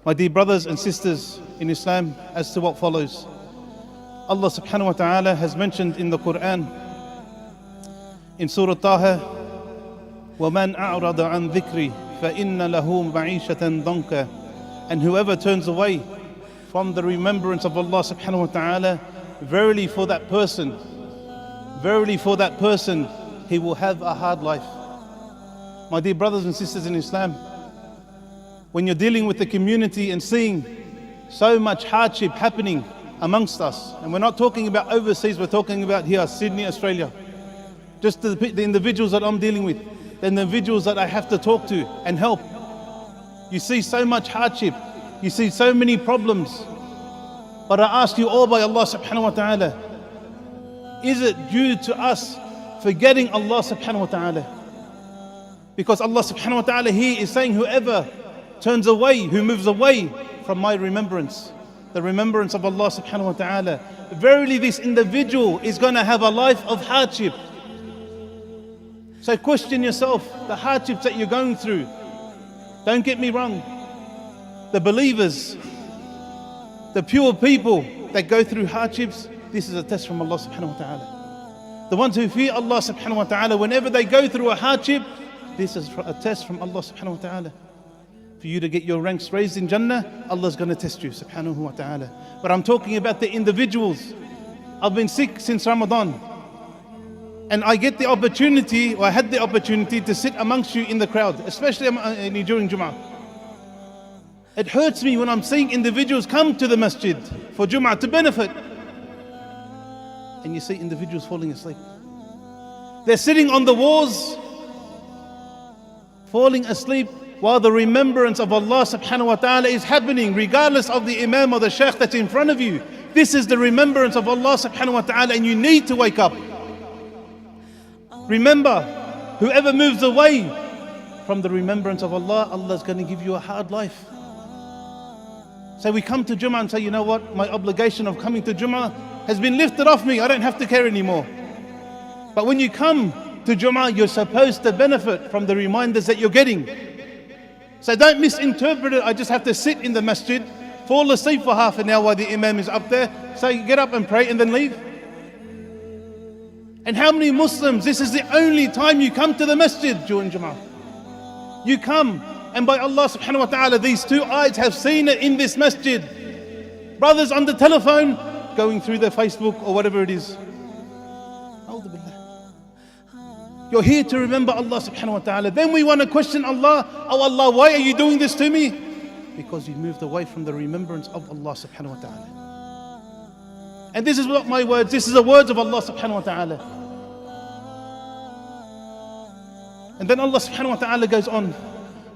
My dear brothers and sisters in Islam, as to what follows. Allah subhanahu wa ta'ala has mentioned in the Quran, in Surah Taha, وَمَنْ أَعْرَضَ عَنْ ذِكْرِي فَإِنَّ لَهُ مَعِيشَةً ضَنْكَ. And whoever turns away from the remembrance of Allah subhanahu wa ta'ala, verily for that person, he will have a hard life. My dear brothers and sisters in Islam, when you're dealing with the community and seeing so much hardship happening amongst us, and we're not talking about overseas, we're talking about here, Sydney, Australia, just the individuals that I'm dealing with, the individuals that I have to talk to and help. You see so much hardship, you see so many problems, but I ask you all by Allah subhanahu wa ta'ala, is it due to us forgetting Allah subhanahu wa ta'ala? Because Allah subhanahu wa ta'ala, He is saying, whoever turns away, who moves away from my remembrance, the remembrance of Allah subhanahu wa ta'ala, verily this individual is going to have a life of hardship. So question yourself, the hardships that you're going through. Don't get me wrong, the believers, the pure people that go through hardships, this is a test from Allah subhanahu wa ta'ala. The ones who fear Allah subhanahu wa ta'ala, whenever they go through a hardship, this is a test from Allah subhanahu wa ta'ala. For you to get your ranks raised in Jannah, Allah's going to test you subhanahu wa ta'ala. But I'm talking about the individuals. I've been sick since Ramadan, and I had the opportunity to sit amongst you in the crowd, especially during Jum'ah. It hurts me when I'm seeing individuals come to the Masjid for Jum'ah to benefit, and you see individuals falling asleep. They're sitting on the walls, falling asleep, while the remembrance of Allah subhanahu wa ta'ala is happening, regardless of the imam or the shaykh that's in front of you. This is the remembrance of Allah subhanahu wa ta'ala, and you need to wake up. Remember, whoever moves away from the remembrance of Allah, Allah's going to give you a hard life. So we come to Jummah and say, you know what, my obligation of coming to Jummah has been lifted off me, I don't have to care anymore. But when you come to Jummah, you're supposed to benefit from the reminders that you're getting. So don't misinterpret it, I just have to sit in the masjid, fall asleep for half an hour while the imam is up there, so you get up and pray and then leave. And how many Muslims, this is the only time you come to the masjid during Jummah. You come, and by Allah subhanahu wa ta'ala, these two eyes have seen it in this masjid. Brothers on the telephone, going through their Facebook or whatever it is. You're here to remember Allah subhanahu wa ta'ala. Then we want to question Allah. Oh Allah, why are you doing this to me? Because you moved away from the remembrance of Allah subhanahu wa ta'ala. And this is not my words, this is the words of Allah subhanahu wa ta'ala. And then Allah subhanahu wa ta'ala goes on,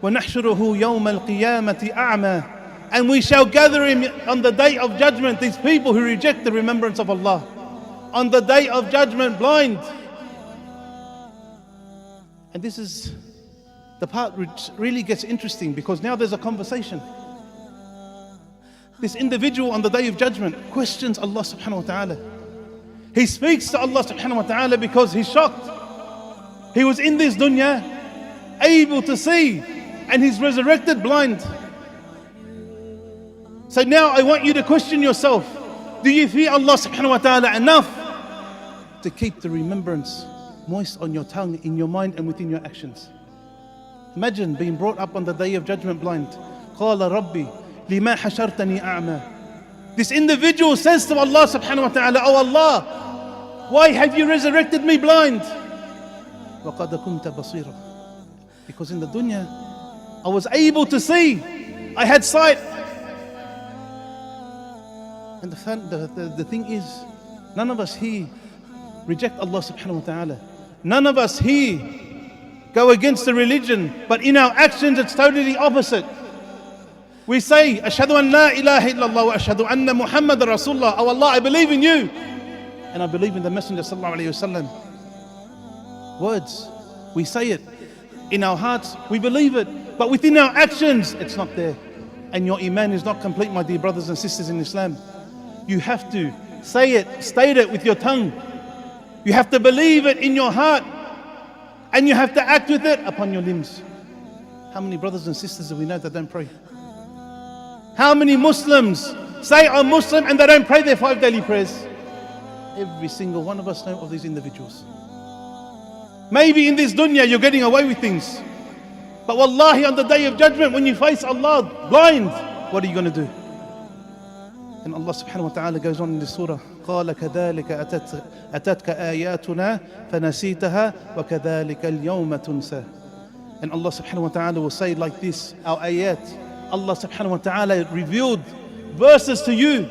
وَنَحْشُرُهُ يَوْمَ الْقِيَامَةِ أَعْمَى. And we shall gather him on the day of judgment, these people who reject the remembrance of Allah. On the day of judgment, blind. And this is the part which really gets interesting, because now there's a conversation. This individual on the day of judgment questions Allah subhanahu wa ta'ala. He speaks to Allah subhanahu wa ta'ala because he's shocked. He was in this dunya able to see, and he's resurrected blind. So now I want you to question yourself. Do you fear Allah subhanahu wa ta'ala enough to keep the remembrance moist on your tongue, in your mind and within your actions? Imagine being brought up on the day of judgment blind. قَالَ رَبِّي لِمَا حَشَرْتَنِي أَعْمَى. This individual says to Allah subhanahu wa ta'ala, oh Allah, why have you resurrected me blind? وَقَدْ كُنْتَ بَصِيرًا. Because in the dunya I was able to see, I had sight. And the thing is, none of us here reject Allah subhanahu wa ta'ala. None of us here go against the religion, but in our actions it's totally opposite. We say, Ashhadu an la ilaha illallah wa ashhadu anna Muhammad Rasulullah. Oh Allah, I believe in you, and I believe in the Messenger sallallahu alayhi wa sallam. Words, we say it. In our hearts, we believe it. But within our actions, it's not there. And your iman is not complete, my dear brothers and sisters in Islam. You have to say it, state it with your tongue. You have to believe it in your heart, and you have to act with it upon your limbs. How many brothers and sisters do we know that don't pray? How many Muslims say I'm Muslim and they don't pray their 5 daily prayers? Every single one of us know of these individuals. Maybe in this dunya you're getting away with things, but wallahi on the day of judgment when you face Allah blind, what are you going to do? And Allah subhanahu wa ta'ala goes on in this surah, قَالَ كَذَلِكَ أَتَتْكَ آيَاتُنَا فَنَسِيتَهَا وَكَذَلِكَ الْيَوْمَ تُنْسَى. And Allah subhanahu wa ta'ala will say like this, our ayat, Allah subhanahu wa ta'ala revealed verses to you.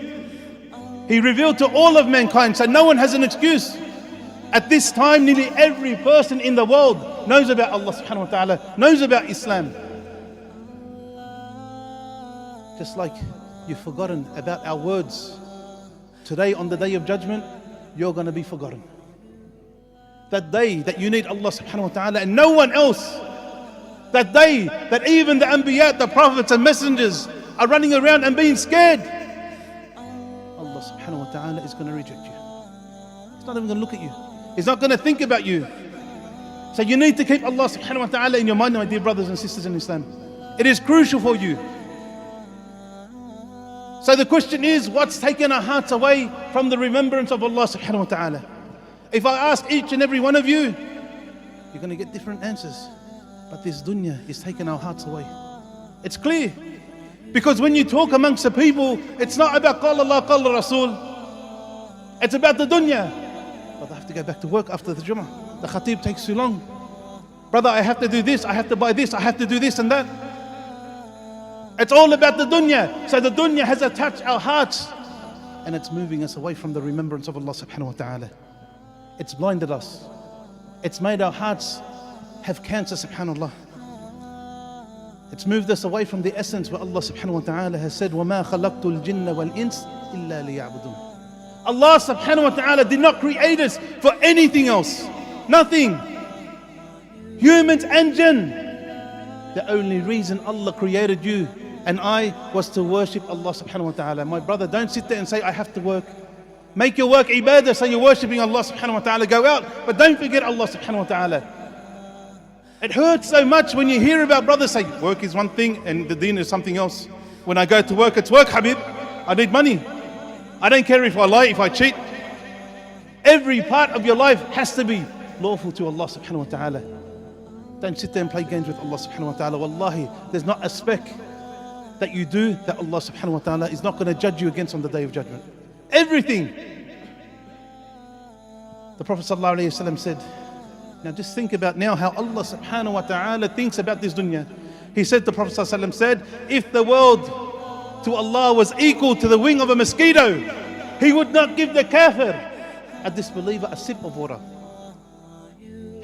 He revealed to all of mankind, so no one has an excuse. At this time, nearly every person in the world knows about Allah subhanahu wa ta'ala, knows about Islam. Just like you've forgotten about our words. Today, on the day of judgment, you're going to be forgotten. That day that you need Allah subhanahu wa ta'ala and no one else. That day that even the Anbiya, the prophets and messengers are running around and being scared. Allah subhanahu wa ta'ala is going to reject you. He's not even going to look at you. He's not going to think about you. So you need to keep Allah subhanahu wa ta'ala in your mind, my dear brothers and sisters in Islam. It is crucial for you. So the question is, what's taken our hearts away from the remembrance of Allah subhanahu wa ta'ala? If I ask each and every one of you, you're going to get different answers. But this dunya is taking our hearts away. It's clear. Because when you talk amongst the people, it's not about Qala Allah, Qala Rasul. It's about the dunya. Brother, I have to go back to work after the Jummah. The khatib takes too long. Brother, I have to do this, I have to buy this, I have to do this and that. It's all about the dunya. So the dunya has attached our hearts and it's moving us away from the remembrance of Allah subhanahu wa ta'ala. It's blinded us. It's made our hearts have cancer, subhanallah. It's moved us away from the essence where Allah subhanahu wa ta'ala has said, وَمَا خَلَقْتُ الْجِنَّ وَالْإِنسِ إِلَّا لِيَعْبُدُونَ. Allah subhanahu wa ta'ala did not create us for anything else. Nothing. Humans and jinn. The only reason Allah created you and I was to worship Allah subhanahu wa ta'ala. My brother, don't sit there and say, I have to work. Make your work ibadah, so you're worshipping Allah subhanahu wa ta'ala. Go out, but don't forget Allah subhanahu wa ta'ala. It hurts so much when you hear about brothers say, work is one thing and the deen is something else. When I go to work, it's work, Habib. I need money. I don't care if I lie, if I cheat. Every part of your life has to be lawful to Allah subhanahu wa ta'ala. Don't sit there and play games with Allah subhanahu wa ta'ala. Wallahi, there's not a speck that you do that Allah subhanahu wa ta'ala is not going to judge you against on the day of judgment. Everything. The Prophet sallallahu alayhi wa sallam said, now just think about now how Allah subhanahu wa ta'ala thinks about this dunya. He said, the Prophet sallallahu alayhi wa sallam said, if the world to Allah was equal to the wing of a mosquito, He would not give the kafir, a disbeliever, a sip of water.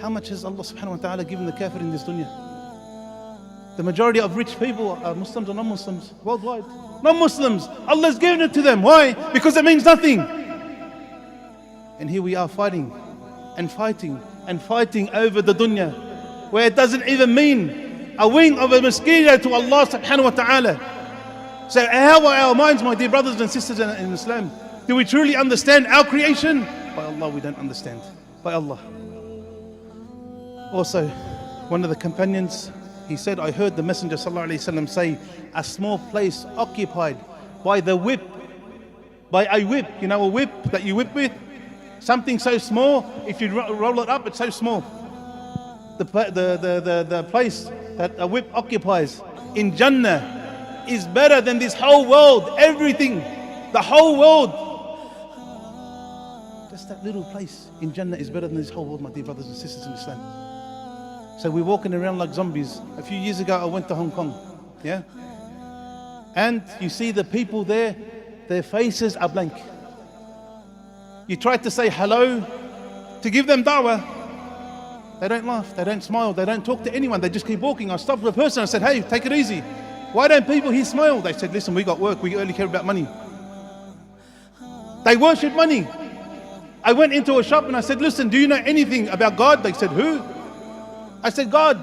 How much has Allah subhanahu wa ta'ala given the kafir in this dunya? The majority of rich people are Muslims or non-Muslims worldwide. Non-Muslims, Allah's given it to them. Why? Because it means nothing. And here we are fighting and fighting and fighting over the dunya, where it doesn't even mean a wing of a mosquito to Allah subhanahu wa ta'ala. So how are our minds, my dear brothers and sisters in Islam? Do we truly understand our creation? By Allah, we don't understand. By Allah. Also, one of the companions, he said, I heard the Messenger sallallahu alayhi wa sallam say, a small place occupied by the whip, by a whip, you know, a whip that you whip with, something so small, if you roll it up, it's so small. The place that a whip occupies in Jannah is better than this whole world, everything, the whole world. Just that little place in Jannah is better than this whole world, my dear brothers and sisters in Islam. So we're walking around like zombies. A few years ago, I went to Hong Kong, yeah? And you see the people there, their faces are blank. You try to say hello, to give them da'wah. They don't laugh, they don't smile, they don't talk to anyone, they just keep walking. I stopped with a person, I said, hey, take it easy. Why don't people here smile? They said, listen, we got work, we only care about money. They worship money. I went into a shop and I said, listen, do you know anything about God? They said, who? I said, God.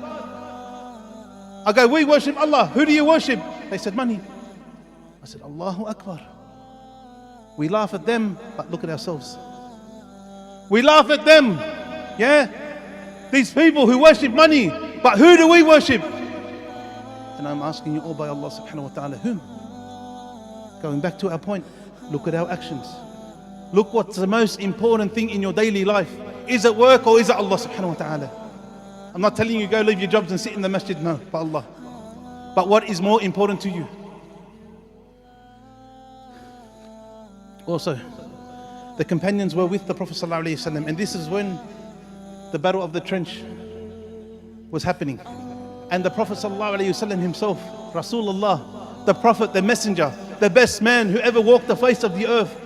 I go, we worship Allah. Who do you worship? They said, money. I said, Allahu Akbar. We laugh at them, but look at ourselves. We laugh at them, yeah? These people who worship money, but who do we worship? And I'm asking you all by Allah subhanahu wa ta'ala, whom? Going back to our point, look at our actions. Look what's the most important thing in your daily life. Is it work or is it Allah subhanahu wa ta'ala? I'm not telling you go leave your jobs and sit in the masjid, no, for Allah. But what is more important to you? Also, the companions were with the Prophet sallallahu alaihi wasallam, and this is when the battle of the trench was happening. And the Prophet sallallahu alaihi wasallam himself, Rasulullah, the Prophet, the Messenger, the best man who ever walked the face of the earth,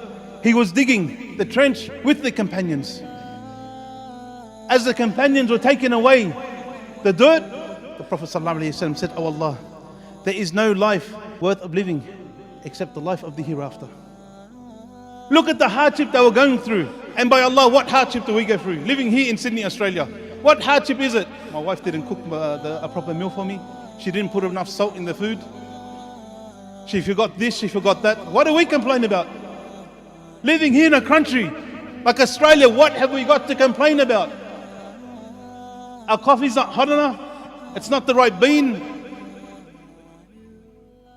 he was digging the trench with the companions. As the companions were taking away the dirt, the Prophet ﷺ said, "Oh Allah, there is no life worth of living except the life of the hereafter." Look at the hardship they were going through. And by Allah, what hardship do we go through? Living here in Sydney, Australia. What hardship is it? My wife didn't cook a proper meal for me. She didn't put enough salt in the food. She forgot this, she forgot that. What do we complain about? Living here in a country like Australia, what have we got to complain about? Our coffee's not hot enough. It's not the right bean.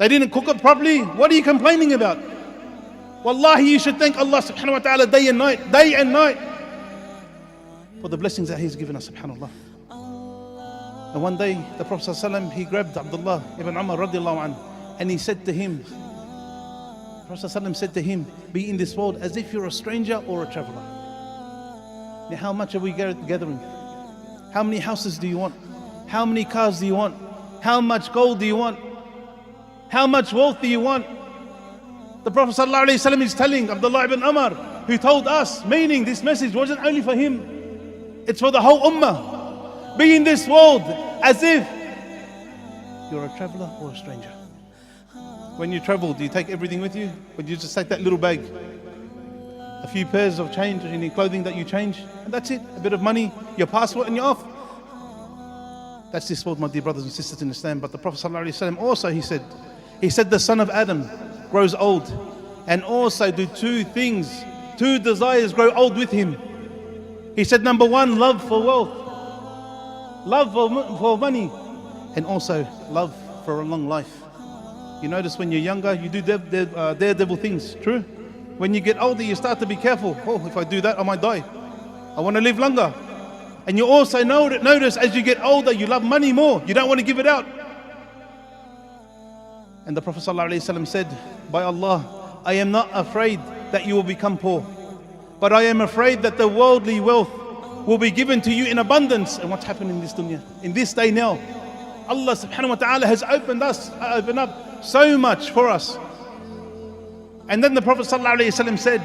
They didn't cook it properly. What are you complaining about? Wallahi, you should thank Allah subhanahu wa ta'ala day and night for the blessings that He's given us, subhanallah. And one day, the Prophet ﷺ, he grabbed Abdullah ibn Umar radiallahu anhu, and he said to him, the Prophet ﷺ said to him, be in this world as if you're a stranger or a traveler. Now, how much are we gathering? How many houses do you want? How many cars do you want? How much gold do you want? How much wealth do you want? The Prophet ﷺ is telling Abdullah ibn Umar, who told us, meaning this message wasn't only for him, it's for the whole ummah. Be in this world as if you're a traveler or a stranger. When you travel, do you take everything with you? Or do you just take that little bag? A few pairs of change, any clothing that you change, and that's it. A bit of money, your passport, and you're off. That's this world, my dear brothers and sisters in Islam. But the Prophet ﷺ also, he said the son of Adam grows old, and also do two things, two desires grow old with him. He said, number one, love for wealth, love for money, and also love for a long life. You notice when you're younger, you do daredevil things, true? When you get older, you start to be careful. Oh, if I do that, I might die. I want to live longer. And you also notice as you get older, you love money more. You don't want to give it out. And the Prophet ﷺ said, by Allah, I am not afraid that you will become poor, but I am afraid that the worldly wealth will be given to you in abundance. And what's happened in this dunya, in this day now? Allah subhanahu wa ta'ala has opened up so much for us. And then the Prophet ﷺ said,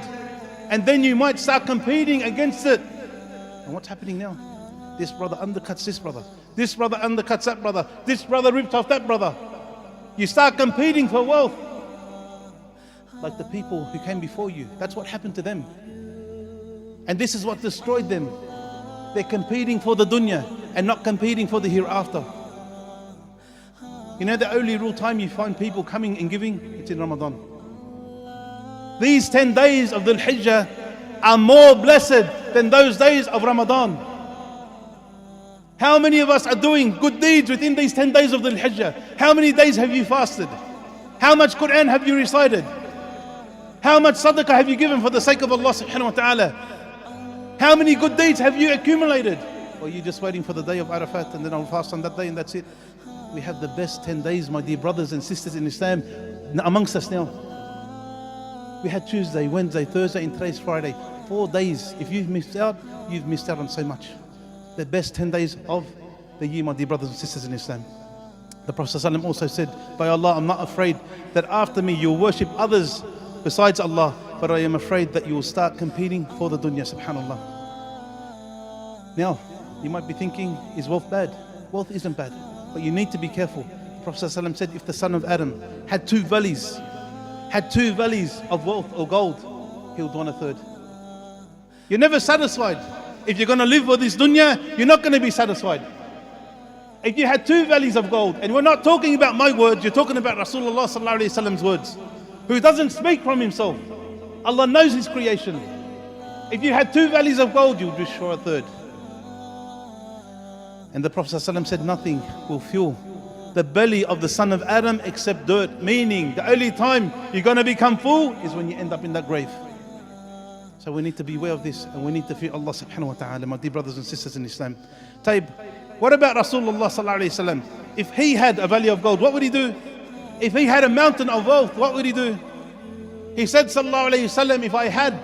and then you might start competing against it. And what's happening now? This brother undercuts this brother. This brother undercuts that brother. This brother ripped off that brother. You start competing for wealth. Like the people who came before you. That's what happened to them. And this is what destroyed them. They're competing for the dunya and not competing for the hereafter. You know the only real time you find people coming and giving? It's in Ramadan. These 10 days of Dhul Hijjah are more blessed than those days of Ramadan. How many of us are doing good deeds within these 10 days of Dhul Hijjah? How many days have you fasted? How much Quran have you recited? How much sadaqah have you given for the sake of Allah subhanahu wa ta'ala? How many good deeds have you accumulated? Or are you just waiting for the day of Arafat and then I'll fast on that day and that's it? We have the best 10 days, my dear brothers and sisters in Islam, amongst us now. We had Tuesday, Wednesday, Thursday, and today's Friday. 4 days. If you've missed out on so much. The best 10 days of the year, my dear brothers and sisters in Islam. The Prophet ﷺ also said, by Allah, I'm not afraid that after me you'll worship others besides Allah, but I am afraid that you will start competing for the dunya, subhanallah. Now, you might be thinking, is wealth bad? Wealth isn't bad, but you need to be careful. The Prophet ﷺ said, if the son of Adam had two valleys of wealth or gold, he would want a third. You're never satisfied. If you're going to live for this dunya, you're not going to be satisfied. If you had two valleys of gold, and we're not talking about my words, you're talking about Rasulullah sallallahu alaihi wasallam's words, who doesn't speak from himself. Allah knows His creation. If you had two valleys of gold, you would wish for a third. And the Prophet ﷺ said, nothing will fill the belly of the son of Adam except dirt. Meaning, the only time you're going to become full is when you end up in that grave. So we need to be aware of this, and we need to fear Allah subhanahu wa ta'ala, my dear brothers and sisters in Islam. Taib, what about Rasulullah sallallahu alayhi wa sallam? If he had a valley of gold, what would he do? If he had a mountain of wealth, what would he do? He said sallallahu alayhi wa sallam, if I had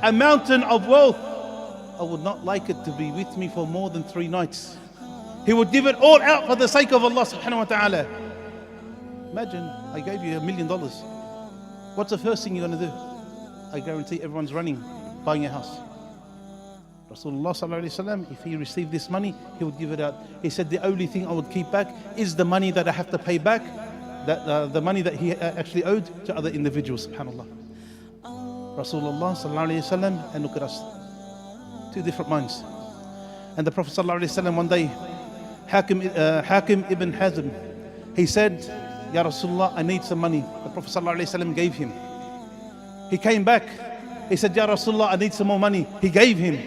a mountain of wealth, I would not like it to be with me for more than 3 nights. He would give it all out for the sake of Allah subhanahu wa ta'ala. Imagine, I gave you $1 million. What's the first thing you're going to do? I guarantee everyone's running, buying a house. Rasulullah sallallahu alayhi wa sallam, if he received this money, he would give it out. He said, the only thing I would keep back is the money that I have to pay back, the money that he actually owed to other individuals, subhanAllah. Rasulullah sallallahu alayhi wa sallam, and look at us, 2 different minds. And the Prophet sallallahu alayhi wa sallam, one day, Hakim ibn Hazm, he said, Ya Rasulullah, I need some money. The Prophet sallallahu alayhi wa sallam gave him. He came back. He said, Ya Rasulullah, I need some more money. He gave him.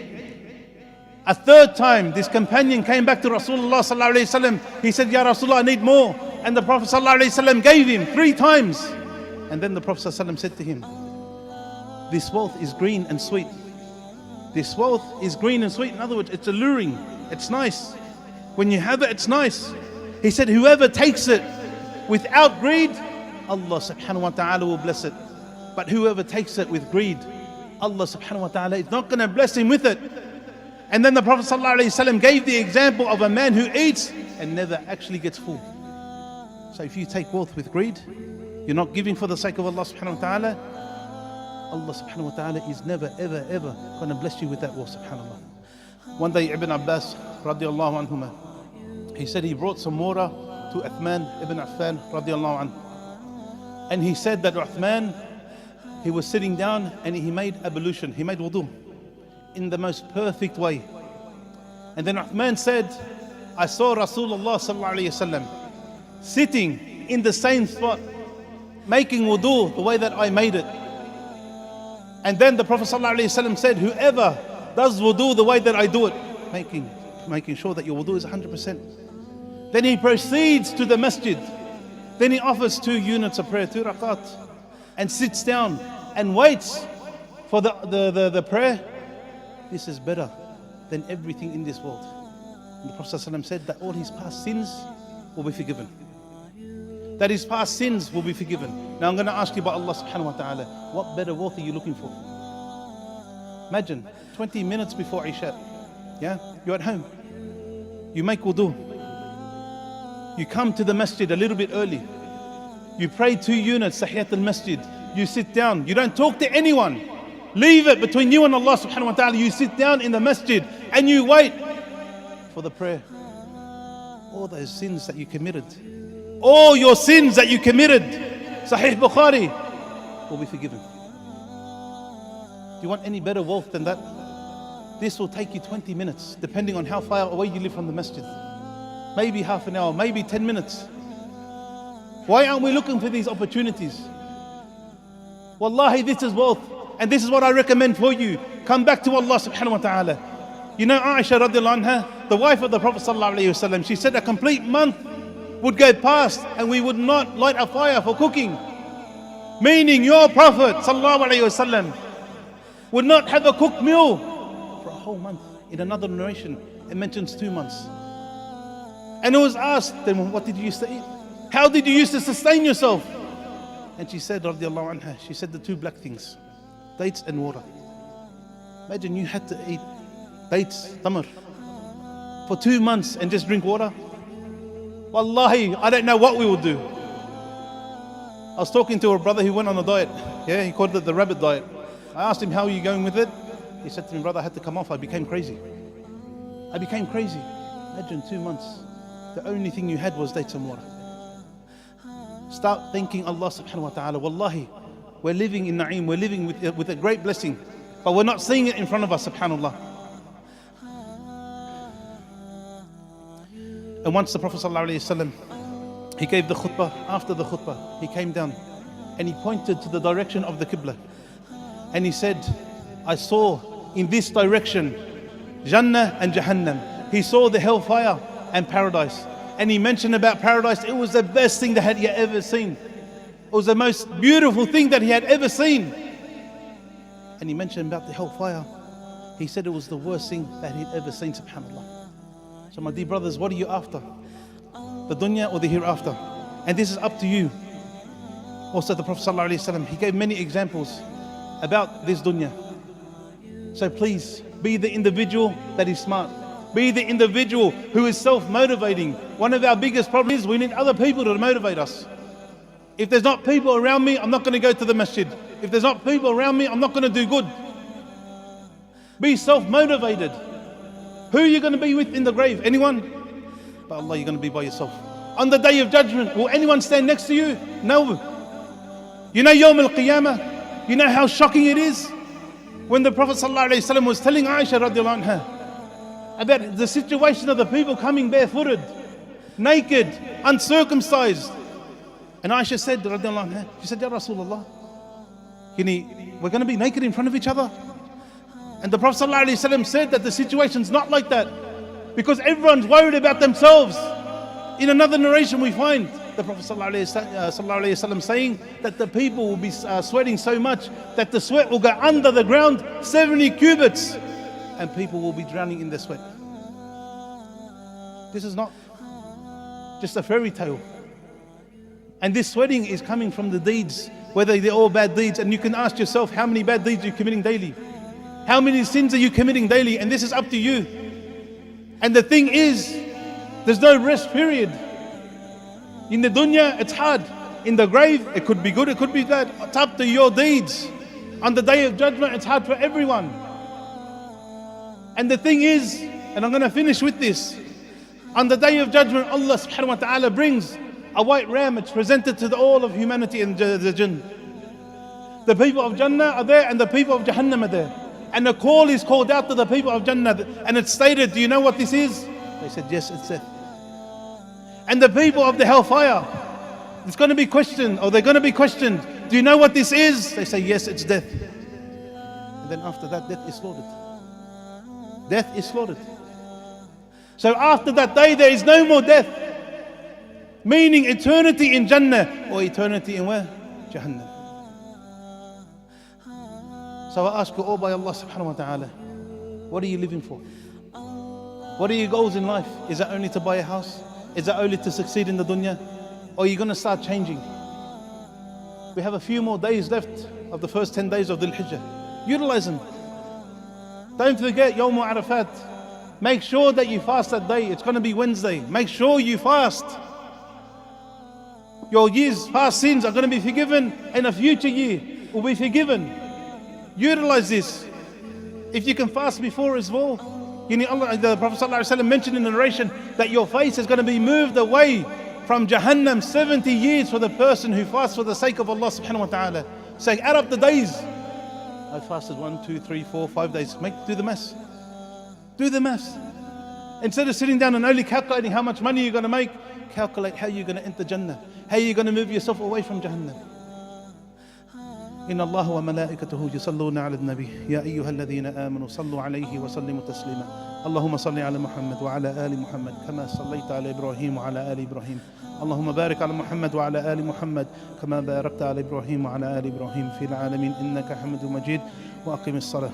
A 3rd time, this companion came back to Rasulullah sallallahu alayhi wa sallam. He said, Ya Rasulullah, I need more. And the Prophet sallallahu alayhi wa sallam gave him 3 times. And then the Prophet sallallahu alayhi wa sallam said to him, this wealth is green and sweet. This wealth is green and sweet. In other words, it's alluring. It's nice. When you have it, it's nice. He said, whoever takes it without greed, Allah subhanahu wa ta'ala will bless it. But whoever takes it with greed, Allah subhanahu wa ta'ala is not going to bless him with it. And then the Prophet sallallahu alayhi wa sallam gave the example of a man who eats and never actually gets full. So if you take wealth with greed, you're not giving for the sake of Allah subhanahu wa ta'ala, Allah subhanahu wa ta'ala is never ever ever going to bless you with that wealth, subhanallah. One day Ibn Abbas radiallahu anhuma, he said he brought some water to Uthman ibn Affan radiallahu anhu. And he said that Uthman, he was sitting down and he made ablution, he made wudu in the most perfect way. And then Uthman said, I saw Rasulullah sallallahu alayhi wa sallam sitting in the same spot, making wudu the way that I made it. And then the Prophet sallallahu alayhi wa sallam said, whoever does wudu the way that I do it, making sure that your wudu is 100%. Then he proceeds to the masjid. Then he offers 2 units of prayer, 2 rakat, and sits down and waits for the prayer. This is better than everything in this world. And the Prophet ﷺ said that all his past sins will be forgiven. That his past sins will be forgiven. Now I'm going to ask you about Allah subhanahu wa ta'ala. What better wealth are you looking for? Imagine 20 minutes before Isha. Yeah? You're at home. You make wudu. You come to the masjid a little bit early. You pray 2 units, Tahiyat al-Masjid. You sit down. You don't talk to anyone. Leave it between you and Allah subhanahu wa ta'ala. You sit down in the masjid and you wait for the prayer. All those sins that you committed, all your sins that you committed, Sahih Bukhari, will be forgiven. Do you want any better wealth than that? This will take you 20 minutes, depending on how far away you live from the masjid. Maybe half an hour, maybe 10 minutes. Why aren't we looking for these opportunities? Wallahi, this is wealth. And this is what I recommend for you. Come back to Allah subhanahu wa ta'ala. You know Aisha radiallahu anha, the wife of the Prophet sallallahu alayhi wa sallam, she said a complete month would go past and we would not light a fire for cooking. Meaning your Prophet sallallahu alayhi wa sallam would not have a cooked meal for a whole month. In another narration, it mentions 2 months. And it was asked, then what did you used to eat? How did you used to sustain yourself? And she said, radiallahu anha, she said the 2 black things, dates and water. Imagine you had to eat dates, tamar, for 2 months and just drink water. Wallahi, I don't know what we would do. I was talking to a brother who went on a diet. Yeah, he called it the rabbit diet. I asked him, how are you going with it? He said to me, brother, I had to come off. I became crazy. I became crazy. Imagine 2 months. The only thing you had was dates and water. Start thanking Allah subhanahu wa ta'ala. Wallahi, we're living in na'im. We're living with a great blessing. But we're not seeing it in front of us, subhanallah. And once the Prophet sallallahu alayhi wa sallam, he gave the khutbah. After the khutbah, he came down and he pointed to the direction of the Qibla. And he said, I saw in this direction Jannah and Jahannam. He saw the hellfire and paradise. and he mentioned about paradise. It was the best thing that he had ever seen. It was the most beautiful thing that he had ever seen. And he mentioned about the hellfire. He said it was the worst thing that he'd ever seen, subhanAllah. So my dear brothers, what are you after? The dunya or the hereafter? And this is up to you. Also the Prophet ﷺ, he gave many examples about this dunya. So please, be the individual that is smart. Be the individual who is self-motivating. One of our biggest problems is we need other people to motivate us. If there's not people around me, I'm not going to go to the masjid. If there's not people around me, I'm not going to do good. Be self-motivated. Who are you going to be with in the grave? Anyone? But Allah, you're going to be by yourself. On the day of judgment, will anyone stand next to you? No. You know Yawm al-Qiyamah? You know how shocking it is? When the Prophet ﷺ was telling Aisha radiallahu anha about the situation of the people coming barefooted, naked, uncircumcised. And Aisha said, radiallahu anha, she said, Ya Rasulullah, we're going to be naked in front of each other? And the Prophet ﷺ said that the situation's not like that, because everyone's worried about themselves. In another narration we find the Prophet ﷺ saying that the people will be sweating so much that the sweat will go under the ground 70 cubits and people will be drowning in their sweat. This is not just a fairy tale. And this sweating is coming from the deeds, whether they're all bad deeds. And you can ask yourself, how many bad deeds are you committing daily? How many sins are you committing daily? And this is up to you. And the thing is, there's no rest period. In the dunya, it's hard. In the grave, it could be good, it could be bad. It's up to your deeds. On the day of judgment, it's hard for everyone. And the thing is, and I'm going to finish with this. On the day of judgment, Allah subhanahu wa ta'ala brings a white ram. It's presented to all of humanity and the jinn. The people of Jannah are there and the people of Jahannam are there. And the call is called out to the people of Jannah. And it's stated, do you know what this is? They said, yes, it's death. And the people of the Hellfire, it's going to be questioned, or they're going to be questioned. Do you know what this is? They say, yes, it's death. And then after that, death is slaughtered. Death is slaughtered. So after that day, there is no more death. Meaning eternity in Jannah, or eternity in where? Jahannam. So I ask you all by Allah subhanahu wa ta'ala, what are you living for? What are your goals in life? Is it only to buy a house? Is it only to succeed in the dunya? Or are you going to start changing? We have a few more days left of the first 10 days of Dhul Hijjah. Utilize them. Don't forget Yawm Arafat. Make sure that you fast that day. It's going to be Wednesday. Make sure you fast. Your year's past sins are going to be forgiven, and a future year will be forgiven. Utilize this. If you can fast before as well. You know, Allah, the Prophet ﷺ mentioned in the narration that your face is going to be moved away from Jahannam 70 years for the person who fasts for the sake of Allah subhanahu wa ta'ala. Saying, add up the days. I fasted 1, 2, 3, 4, 5 days. Do the maths. Do the maths. Instead of sitting down and only calculating how much money you're going to make, calculate how you're going to enter Jannah. How you're going to move yourself away from Jahannam. إن الله وملائكته يصلون على النبي يا أيها الذين آمنوا صلوا عليه وسلموا تسليما اللهم صل على محمد وعلى آل محمد كما صليت على إبراهيم وعلى آل إبراهيم اللهم بارك على محمد وعلى آل محمد كما باركت على إبراهيم وعلى آل إبراهيم في العالمين إنك حميد مجيد وأقم الصلاة